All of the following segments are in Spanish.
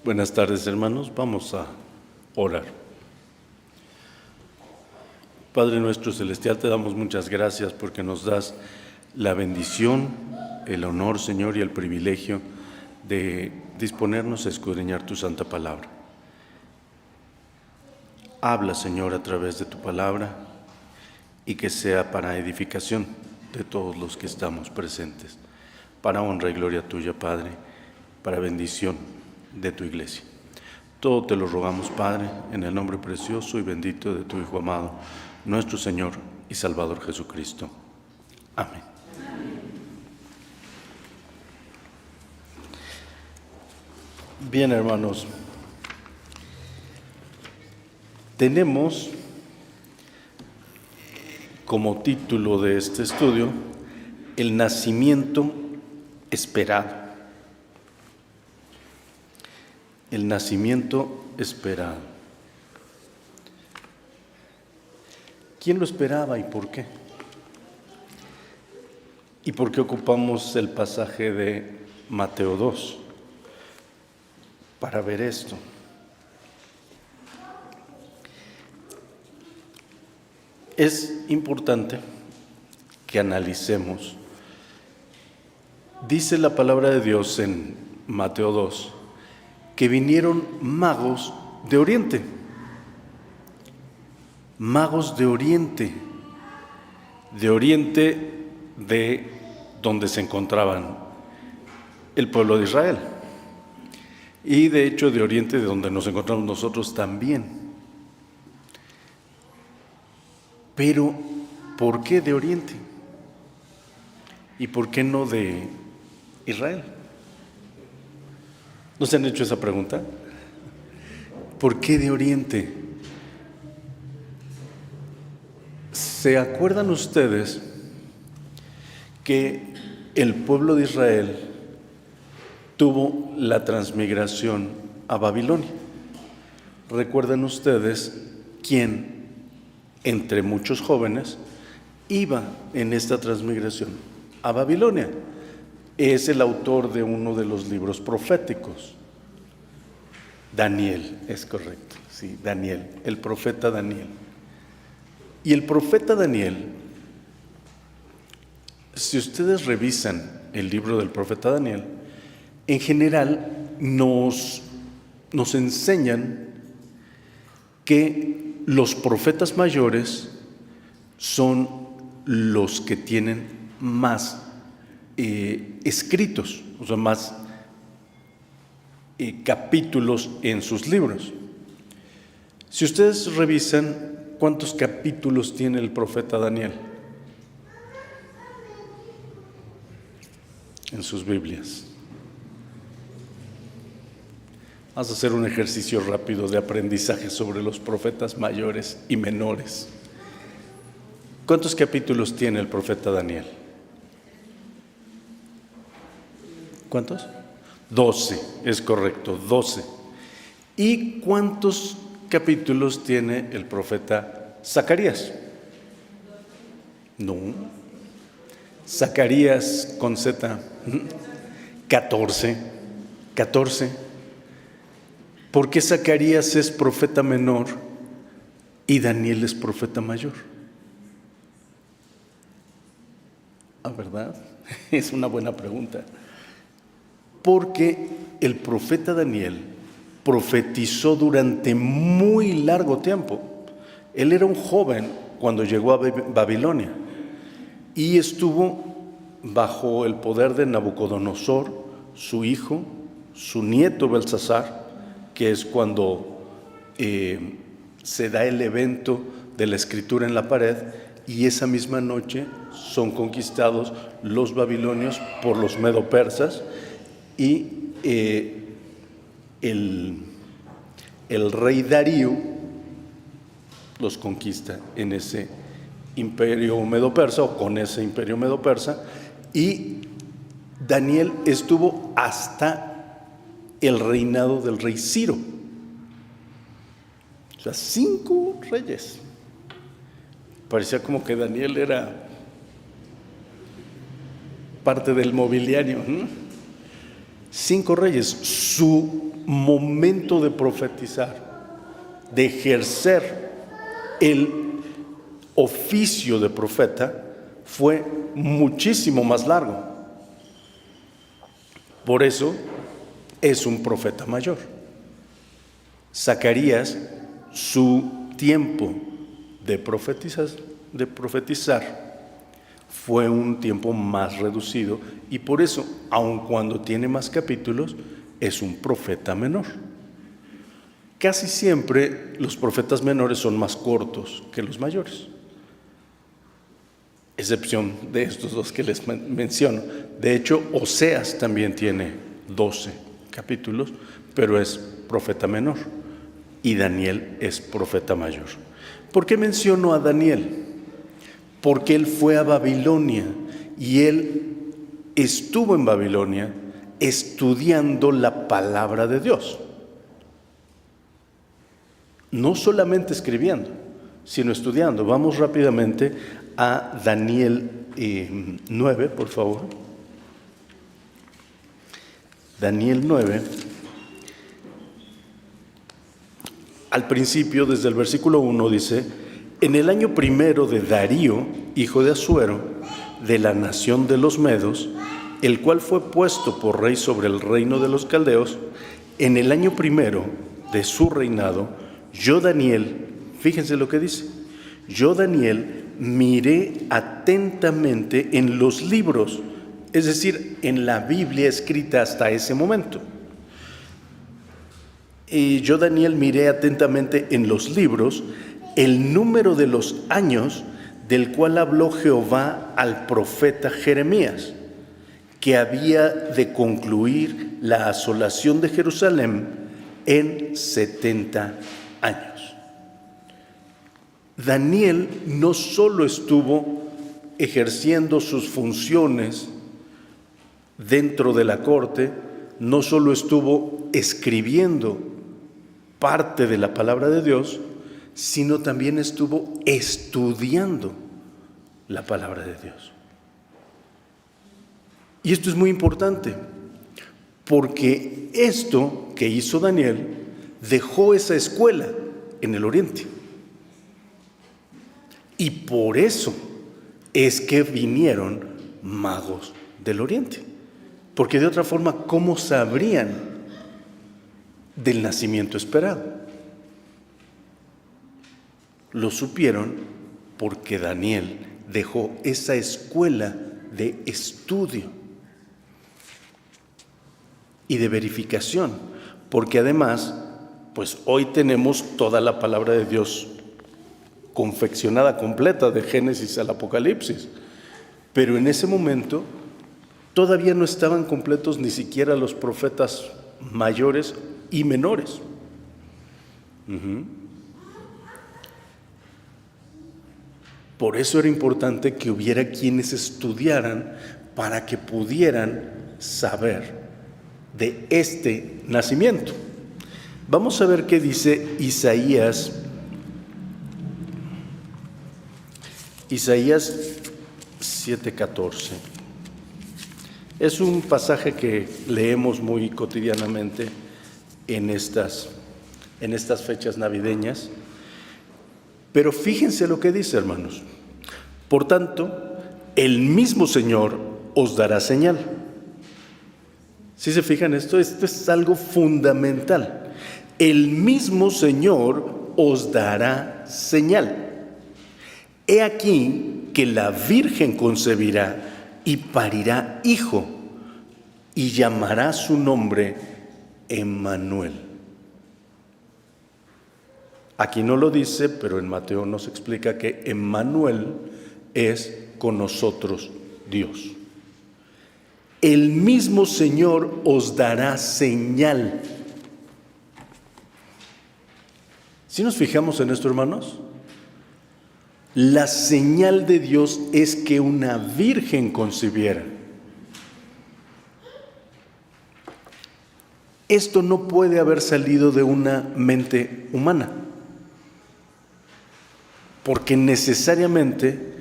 Buenas tardes, hermanos. Vamos a orar. Padre nuestro celestial, te damos muchas gracias porque nos das la bendición, el honor, Señor, y el privilegio de disponernos a escudriñar tu santa palabra. Habla, Señor, a través de tu palabra y que sea para edificación de todos los que estamos presentes, para honra y gloria tuya, Padre, para bendición de tu iglesia. Todo te lo rogamos, Padre, en el nombre precioso y bendito de tu Hijo amado, nuestro Señor y Salvador Jesucristo. Amén. Bien, hermanos, tenemos como título de este estudio el nacimiento esperado. El nacimiento esperado. ¿Quién lo esperaba y por qué? ¿Y por qué ocupamos el pasaje de Mateo 2 para ver esto? Es importante que analicemos. Dice la palabra de Dios en Mateo 2 que vinieron magos de Oriente. Magos de Oriente de donde se encontraban el pueblo de Israel. Y de hecho de Oriente, de donde nos encontramos nosotros también. Pero, ¿por qué de Oriente? ¿Y por qué no de Israel? ¿No se han hecho esa pregunta? ¿Por qué de Oriente? ¿Se acuerdan ustedes que el pueblo de Israel tuvo la transmigración a Babilonia? ¿Recuerdan ustedes quién, entre muchos jóvenes, iba en esta transmigración a Babilonia? Es el autor de uno de los libros proféticos. Daniel, es correcto, sí, Daniel, el profeta Daniel. Y el profeta Daniel, si ustedes revisan el libro del profeta Daniel, en general nos enseñan que los profetas mayores son los que tienen más escritos, o sea, más capítulos en sus libros. Si ustedes revisan, ¿cuántos capítulos tiene el profeta Daniel en sus Biblias? Vamos a hacer un ejercicio rápido de aprendizaje sobre los profetas mayores y menores. ¿Cuántos capítulos tiene el profeta Daniel? ¿Cuántos? 12, es correcto, 12. ¿Y cuántos capítulos tiene el profeta Zacarías? No. Zacarías con Z, 14. ¿Por qué Zacarías es profeta menor y Daniel es profeta mayor? ¿Verdad? Es una buena pregunta. Porque el profeta Daniel profetizó durante muy largo tiempo. Él era un joven cuando llegó a Babilonia y estuvo bajo el poder de Nabucodonosor, su hijo, su nieto Belsasar, que es cuando se da el evento de la escritura en la pared, y esa misma noche son conquistados los babilonios por los medo-persas. Y el rey Darío los conquista en ese imperio medo-persa o con ese imperio medo-persa, y Daniel estuvo hasta el reinado del rey Ciro. O sea, 5 reyes. Parecía como que Daniel era parte del mobiliario, ¿no? 5 reyes. Su momento de profetizar, de ejercer el oficio de profeta, fue muchísimo más largo. Por eso es un profeta mayor. Zacarías, su tiempo de profetizar fue un tiempo más reducido, y por eso, aun cuando tiene más capítulos, es un profeta menor. Casi siempre los profetas menores son más cortos que los mayores, excepción de estos dos que les menciono. De hecho, Oseas también tiene 12 capítulos, pero es profeta menor, y Daniel es profeta mayor. ¿Por qué menciono a Daniel? Porque él fue a Babilonia y él estuvo en Babilonia estudiando la palabra de Dios. No solamente escribiendo, sino estudiando. Vamos rápidamente a Daniel 9, por favor. Daniel 9. Al principio, desde el versículo 1, dice: en el año primero de Darío, hijo de Asuero, de la nación de los Medos, el cual fue puesto por rey sobre el reino de los caldeos, en el año primero de su reinado, yo Daniel, fíjense lo que dice, yo Daniel miré atentamente en los libros, es decir, en la Biblia escrita hasta ese momento. Y yo Daniel miré atentamente en los libros el número de los años del cual habló Jehová al profeta Jeremías, que había de concluir la asolación de Jerusalén en 70 años. Daniel no solo estuvo ejerciendo sus funciones dentro de la corte, no solo estuvo escribiendo parte de la palabra de Dios, sino también estuvo estudiando la palabra de Dios. Y esto es muy importante, porque esto que hizo Daniel dejó esa escuela en el Oriente. Y por eso es que vinieron magos del Oriente. Porque de otra forma, ¿cómo sabrían del nacimiento esperado? Lo supieron porque Daniel dejó esa escuela de estudio y de verificación, porque además, pues hoy tenemos toda la palabra de Dios confeccionada completa de Génesis al Apocalipsis, pero en ese momento todavía no estaban completos ni siquiera los profetas mayores y menores. Por eso era importante que hubiera quienes estudiaran para que pudieran saber de este nacimiento. Vamos a ver qué dice Isaías 7:14. Es un pasaje que leemos muy cotidianamente en estas fechas navideñas. Pero fíjense lo que dice, hermanos. Por tanto, el mismo Señor os dará señal. ¿Sí se fijan esto? Esto es algo fundamental. El mismo Señor os dará señal. He aquí que la Virgen concebirá y parirá hijo, y llamará su nombre Emmanuel. Aquí no lo dice, pero en Mateo nos explica que Emmanuel es con nosotros Dios. El mismo Señor os dará señal. ¿Sí nos fijamos en esto, hermanos? La señal de Dios es que una virgen concibiera. Esto no puede haber salido de una mente humana, porque necesariamente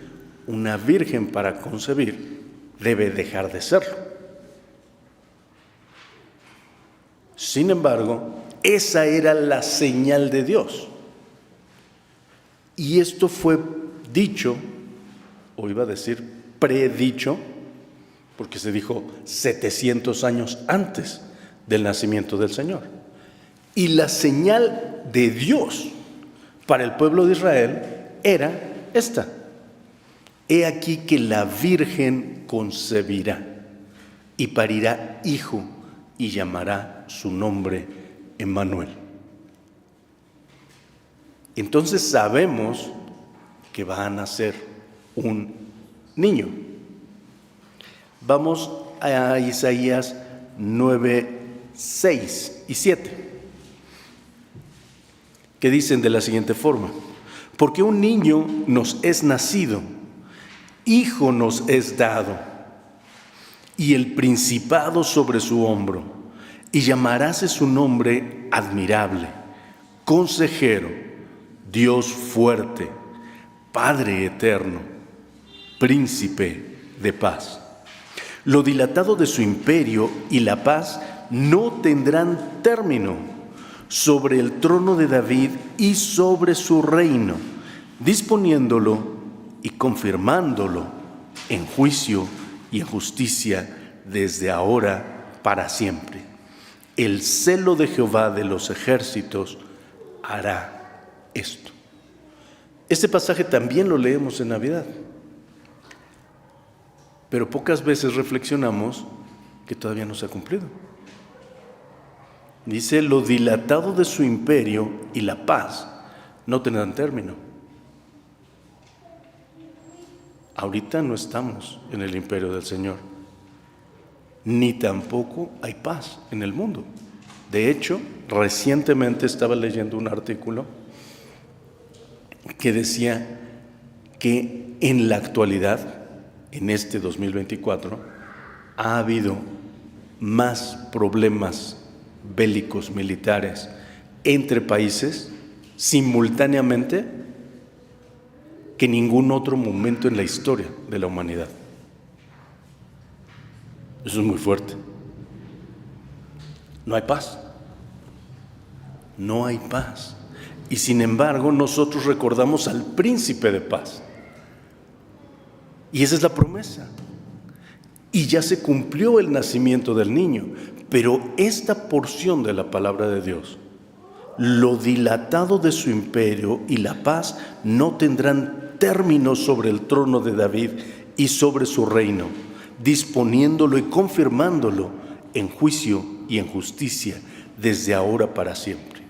una virgen para concebir debe dejar de serlo. Sin embargo, esa era la señal de Dios. Y esto fue dicho, o iba a decir predicho, porque se dijo 700 años antes del nacimiento del Señor. Y la señal de Dios para el pueblo de Israel era esta: he aquí que la Virgen concebirá y parirá hijo y llamará su nombre Emmanuel. Entonces sabemos que va a nacer un niño. Vamos a Isaías 9, 6 y 7, que dicen de la siguiente forma: porque un niño nos es nacido, hijo nos es dado, y el principado sobre su hombro, y llamaráse su nombre admirable, consejero, Dios fuerte, Padre eterno, príncipe de paz. Lo dilatado de su imperio y la paz no tendrán término sobre el trono de David y sobre su reino, disponiéndolo y confirmándolo en juicio y en justicia desde ahora para siempre. El celo de Jehová de los ejércitos hará esto. Este pasaje también lo leemos en Navidad, pero pocas veces reflexionamos que todavía no se ha cumplido. Dice: lo dilatado de su imperio y la paz no tendrán término. Ahorita no estamos en el imperio del Señor, ni tampoco hay paz en el mundo. De hecho, recientemente estaba leyendo un artículo que decía que en la actualidad, en este 2024, ha habido más problemas bélicos militares entre países simultáneamente que ningún otro momento en la historia de la humanidad. Eso es muy fuerte. No hay paz. No hay paz. Y sin embargo, nosotros recordamos al príncipe de paz. Y esa es la promesa. Y ya se cumplió el nacimiento del niño. Pero esta porción de la palabra de Dios, lo dilatado de su imperio y la paz no tendrán término sobre el trono de David y sobre su reino, disponiéndolo y confirmándolo en juicio y en justicia desde ahora para siempre.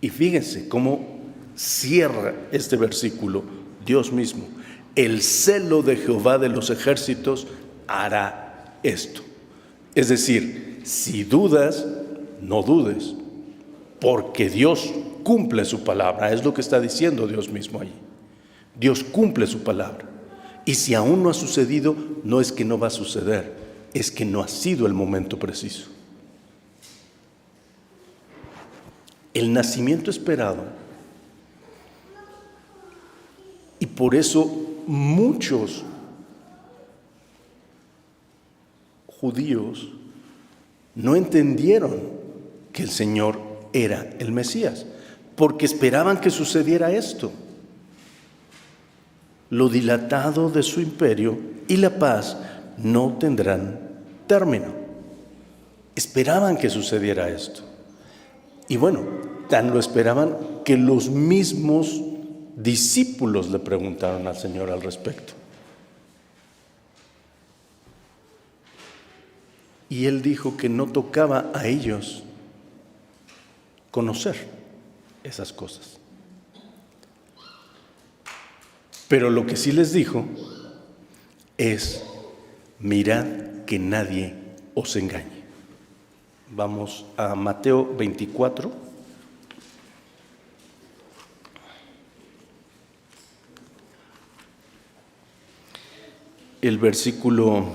Y fíjense cómo cierra este versículo Dios mismo: el celo de Jehová de los ejércitos hará esto. Es decir, si dudas, no dudes, porque Dios cumple su palabra. Es lo que está diciendo Dios mismo ahí. Dios cumple su palabra. Y si aún no ha sucedido, no es que no va a suceder, es que no ha sido el momento preciso. El nacimiento esperado. Y por eso muchos judíos no entendieron que el Señor era el Mesías, porque esperaban que sucediera esto: lo dilatado de su imperio y la paz no tendrán término. Esperaban que sucediera esto. Y bueno, tan lo esperaban que los mismos discípulos le preguntaron al Señor al respecto. Y Él dijo que no tocaba a ellos conocer esas cosas. Pero lo que sí les dijo es: mirad que nadie os engañe. Vamos a Mateo 24. El versículo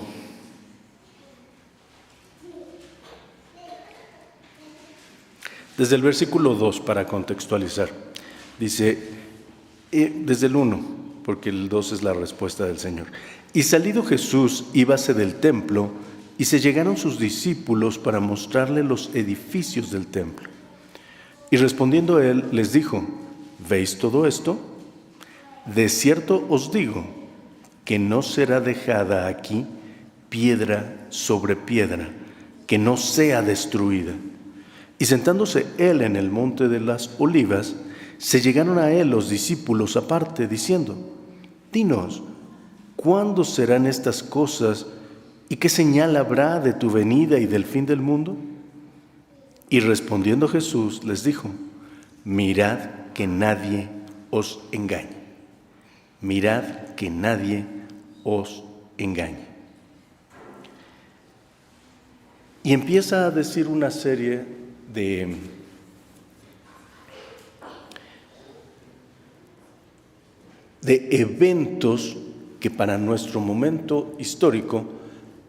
desde el versículo 2 para contextualizar. Dice, desde el 1, porque el 2 es la respuesta del Señor. Y salido Jesús, íbase del templo, Y se llegaron sus discípulos para mostrarle los edificios del templo. Y respondiendo él, les dijo: ¿veis todo esto? De cierto os digo que no será dejada aquí piedra sobre piedra, que no sea destruida. Y sentándose él en el monte de las Olivas, se llegaron a él los discípulos aparte, diciendo: dinos, ¿cuándo serán estas cosas y qué señal habrá de tu venida y del fin del mundo? Y respondiendo Jesús les dijo: mirad que nadie os engañe. Mirad que nadie os engañe. Y empieza a decir una serie de eventos que para nuestro momento histórico,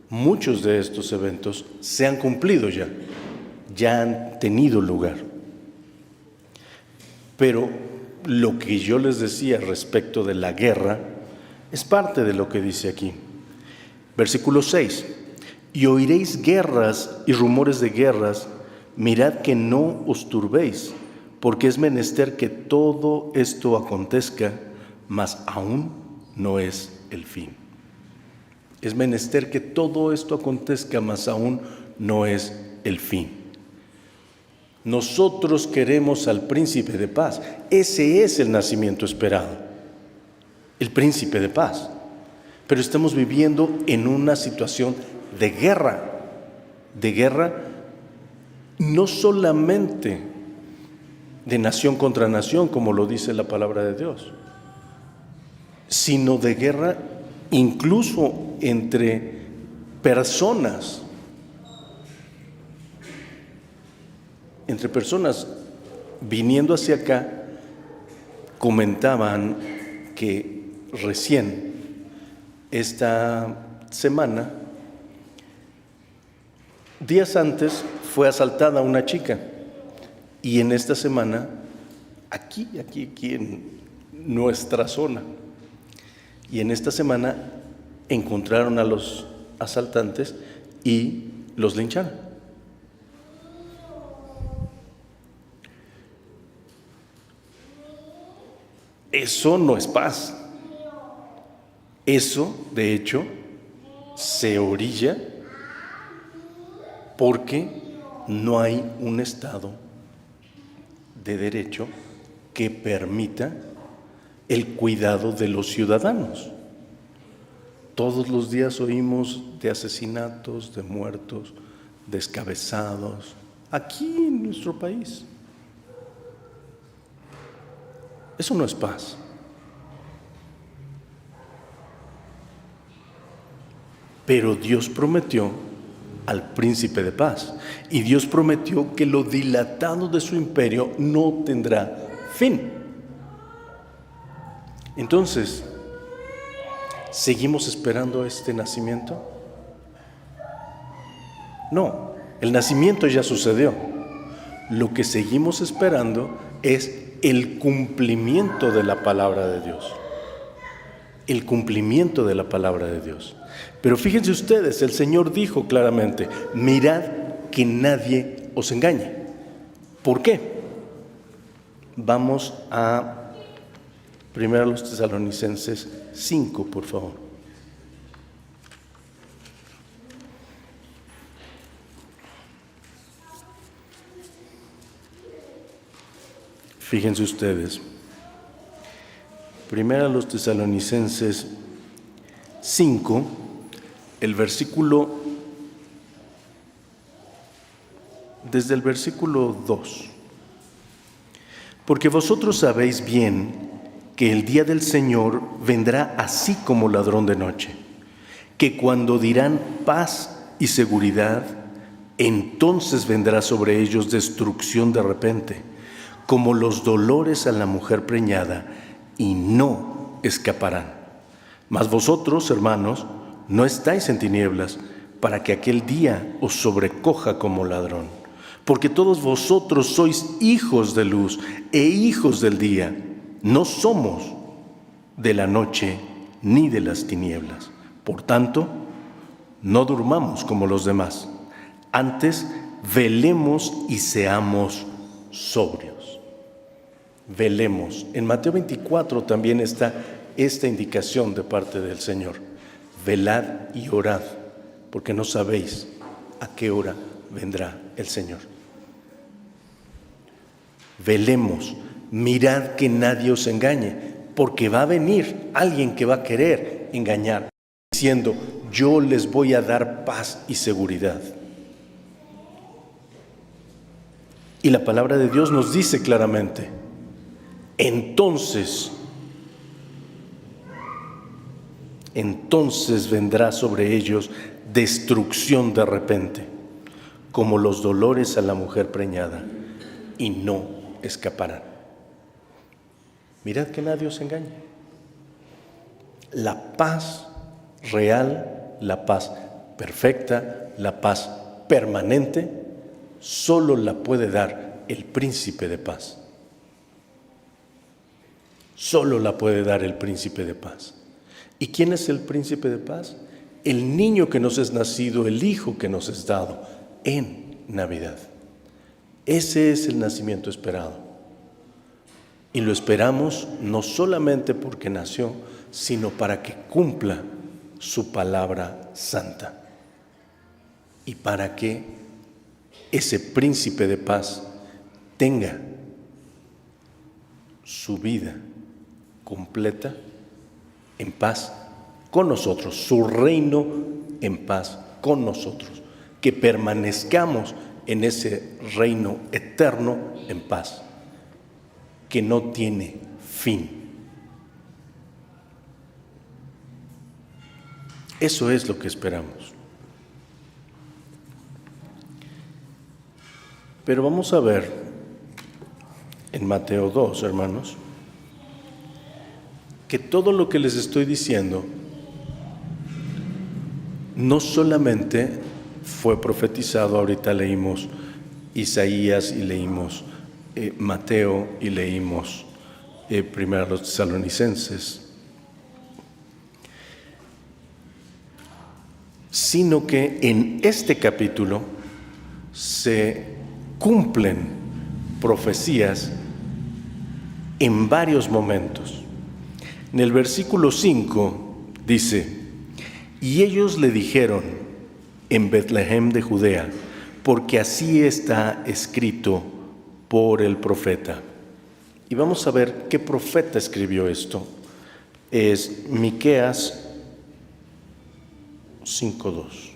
muchos de estos eventos se han cumplido ya han tenido lugar. Pero lo que yo les decía respecto de la guerra es parte de lo que dice aquí. Versículo 6: y oiréis guerras y rumores de guerras, mirad que no os turbéis, porque es menester que todo esto acontezca, mas aún no es el fin. Es menester que todo esto acontezca, mas aún no es el fin. Nosotros queremos al príncipe de paz. Ese es el nacimiento esperado, el príncipe de paz. Pero estamos viviendo en una situación de guerra no solamente de nación contra nación, como lo dice la palabra de Dios, sino de guerra incluso entre personas. Entre personas viniendo hacia acá, comentaban que recién esta semana, días antes, fue asaltada una chica, y en esta semana, aquí en nuestra zona, y en esta semana encontraron a los asaltantes y los lincharon. Eso no es paz. Eso, de hecho, se orilla porque no hay un Estado de derecho que permita el cuidado de los ciudadanos. Todos los días oímos de asesinatos, de muertos, descabezados, aquí en nuestro país. Eso no es paz. Pero Dios prometió al príncipe de paz, y Dios prometió que lo dilatado de su imperio no tendrá fin. Entonces, ¿seguimos esperando este nacimiento? No, el nacimiento ya sucedió. Lo que seguimos esperando es el cumplimiento de la palabra de Dios. El cumplimiento de la palabra de Dios. Pero fíjense ustedes, el Señor dijo claramente: mirad que nadie os engañe. ¿Por qué? Vamos a 1 Tesalonicenses 5, por favor. Fíjense ustedes, 1 Tesalonicenses 5, desde el versículo 2. Porque vosotros sabéis bien que el día del Señor vendrá así como ladrón de noche, que cuando dirán paz y seguridad, entonces vendrá sobre ellos destrucción de repente, como los dolores a la mujer preñada, y no escaparán. Mas vosotros, hermanos, no estáis en tinieblas, para que aquel día os sobrecoja como ladrón. Porque todos vosotros sois hijos de luz e hijos del día. No somos de la noche ni de las tinieblas. Por tanto, no durmamos como los demás. Antes, velemos y seamos sobrios. Velemos. En Mateo 24 también está esta indicación de parte del Señor. Velad y orad, porque no sabéis a qué hora vendrá el Señor. Velemos, mirad que nadie os engañe, porque va a venir alguien que va a querer engañar, diciendo: yo les voy a dar paz y seguridad. Y la palabra de Dios nos dice claramente: entonces vendrá sobre ellos destrucción de repente, como los dolores a la mujer preñada, y no escaparán. Mirad que nadie os engañe. La paz real, la paz perfecta, la paz permanente, solo la puede dar el príncipe de paz. Solo la puede dar el príncipe de paz. ¿Y quién es el príncipe de paz? El niño que nos es nacido, el hijo que nos es dado en Navidad. Ese es el nacimiento esperado. Y lo esperamos no solamente porque nació, sino para que cumpla su palabra santa. Y para que ese príncipe de paz tenga su vida completa en paz con nosotros, su reino en paz con nosotros, que permanezcamos en ese reino eterno en paz, que no tiene fin. Eso es lo que esperamos. Pero vamos a ver en Mateo 2, hermanos, que todo lo que les estoy diciendo no solamente fue profetizado. Ahorita leímos Isaías y leímos Mateo y leímos primero a los Tesalonicenses, sino que en este capítulo se cumplen profecías en varios momentos. En el versículo 5 dice: y ellos le dijeron en Betlehem de Judea, porque así está escrito por el profeta. Y vamos a ver qué profeta escribió esto. Es Miqueas 5:2.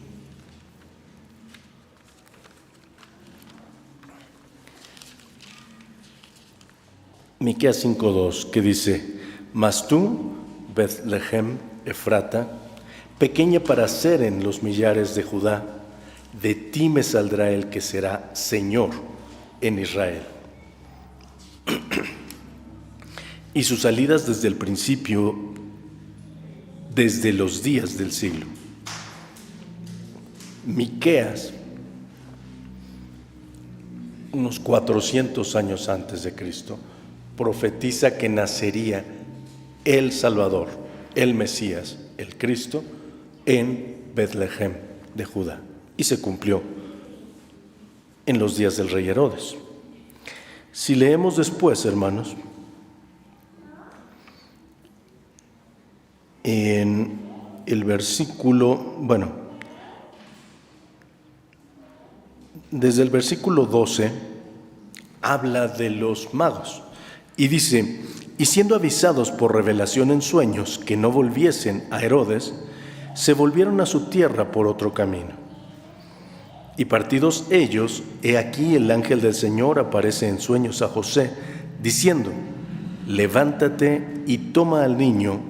Miqueas 5:2, que dice: mas tú, Betlehem Efrata, pequeña para ser en los millares de Judá, de ti me saldrá el que será Señor en Israel. Y sus salidas desde el principio, desde los días del siglo. Miqueas, unos 400 años antes de Cristo, profetiza que nacería el Salvador, el Mesías, el Cristo, en Betlehem de Judá. Y se cumplió en los días del rey Herodes. Si leemos después, hermanos, en el versículo, desde el versículo 12, habla de los magos y dice: y siendo avisados por revelación en sueños que no volviesen a Herodes, se volvieron a su tierra por otro camino. Y partidos ellos, he aquí el ángel del Señor aparece en sueños a José, diciendo: levántate y toma al niño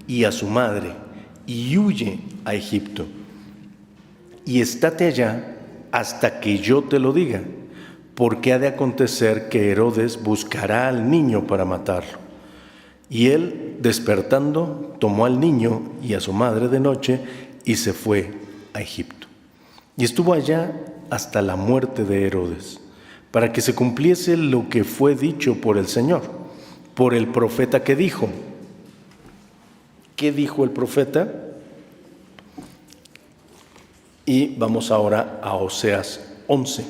y a su madre, y huye a Egipto, y estate allá hasta que yo te lo diga, porque ha de acontecer que Herodes buscará al niño para matarlo. Y él, despertando, tomó al niño y a su madre de noche y se fue a Egipto. Y estuvo allá hasta la muerte de Herodes, para que se cumpliese lo que fue dicho por el Señor, por el profeta que dijo. ¿Qué dijo el profeta? Y vamos ahora a Oseas 11.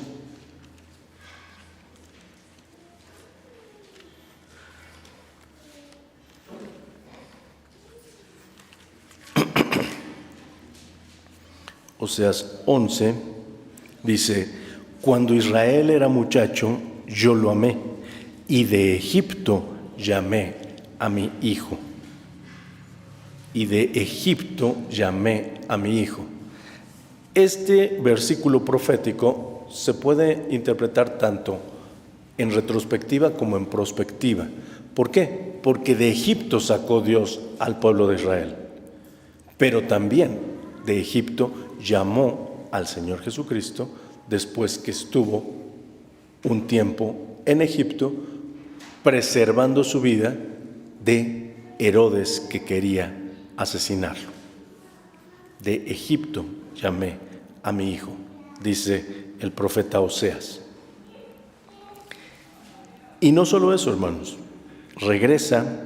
Oseas 11 dice: cuando Israel era muchacho, yo lo amé, y de Egipto llamé a mi hijo. Y de Egipto llamé a mi hijo. Este versículo profético se puede interpretar tanto en retrospectiva como en prospectiva. ¿Por qué? Porque de Egipto sacó Dios al pueblo de Israel, pero también de Egipto llamó al Señor Jesucristo después que estuvo un tiempo en Egipto preservando su vida de Herodes, que quería asesinarlo. De Egipto llamé a mi hijo, dice el profeta Oseas. Y no solo eso, hermanos, regresa,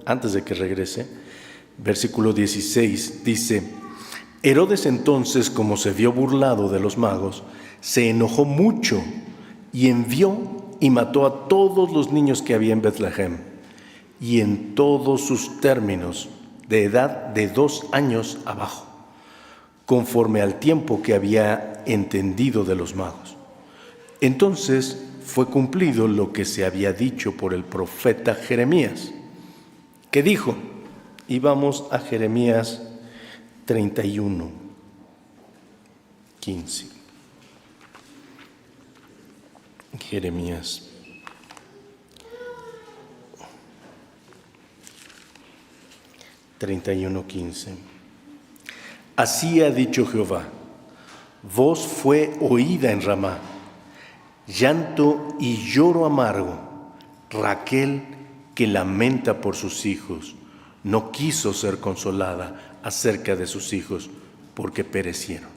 antes de que regrese, versículo 16 dice: Herodes entonces, como se vio burlado de los magos, se enojó mucho y envió y mató a todos los niños que había en Betlehem y en todos sus términos, de edad de 2 años abajo, conforme al tiempo que había entendido de los magos. Entonces fue cumplido lo que se había dicho por el profeta Jeremías, que dijo, y vamos a Jeremías 31, 15. Jeremías 31, 15. Así ha dicho Jehová: voz fue oída en Ramá, llanto y lloro amargo. Raquel, que lamenta por sus hijos, no quiso ser consolada acerca de sus hijos, porque perecieron.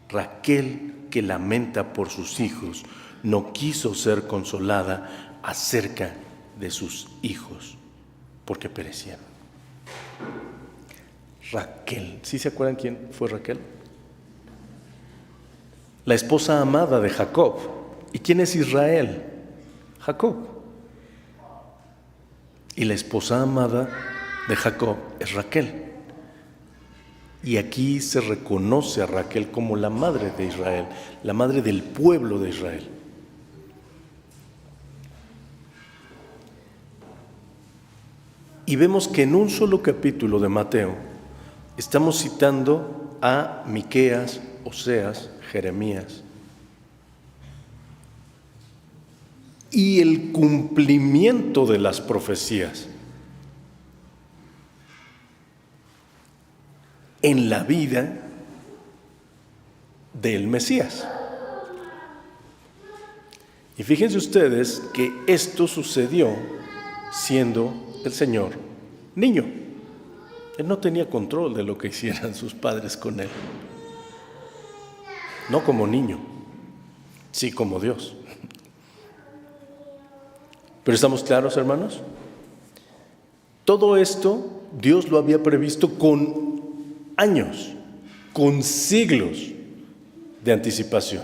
Raquel, que lamenta por sus hijos, no quiso ser consolada acerca de sus hijos, porque perecieron. Raquel, ¿sí se acuerdan quién fue Raquel? La esposa amada de Jacob. ¿Y quién es Israel? Jacob. Y la esposa amada de Jacob es Raquel. Y aquí se reconoce a Raquel como la madre de Israel, la madre del pueblo de Israel. Y vemos que en un solo capítulo de Mateo estamos citando a Miqueas, Oseas, Jeremías. Y el cumplimiento de las profecías en la vida del Mesías. Y fíjense ustedes que esto sucedió siendo el Señor niño. Él no tenía control de lo que hicieran sus padres con él. No como niño, sí como Dios. Pero ¿estamos claros, hermanos? Todo esto Dios lo había previsto con años, con siglos de anticipación.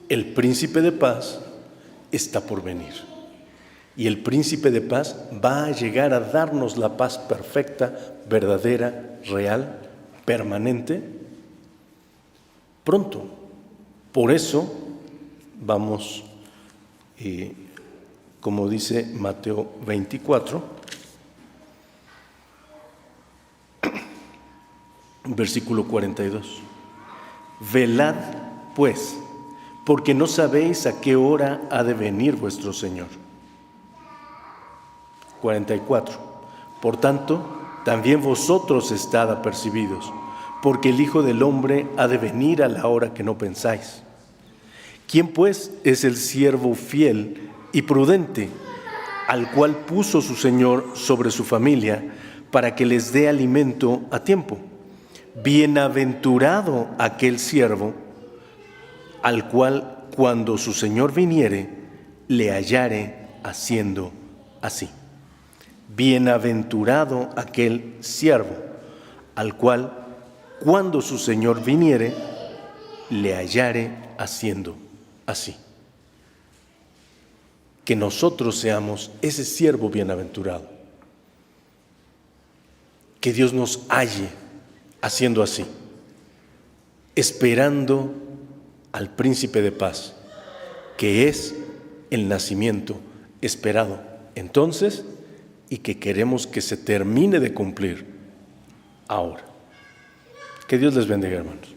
El príncipe de paz está por venir. Y el príncipe de paz va a llegar a darnos la paz perfecta, verdadera, real, permanente, pronto. Por eso vamos, como dice Mateo 24, versículo 42. Velad, pues, porque no sabéis a qué hora ha de venir vuestro Señor. 44. Por tanto, también vosotros estad apercibidos, porque el Hijo del Hombre ha de venir a la hora que no pensáis. ¿Quién pues es el siervo fiel y prudente, al cual puso su Señor sobre su familia, para que les dé alimento a tiempo? Bienaventurado aquel siervo, al cual cuando su Señor viniere, le hallare haciendo así. Bienaventurado aquel siervo, al cual, cuando su Señor viniere, le hallare haciendo así. Que nosotros seamos ese siervo bienaventurado. Que Dios nos halle haciendo así, esperando al príncipe de paz, que es el nacimiento esperado entonces y que queremos que se termine de cumplir ahora. Que Dios les bendiga, hermanos.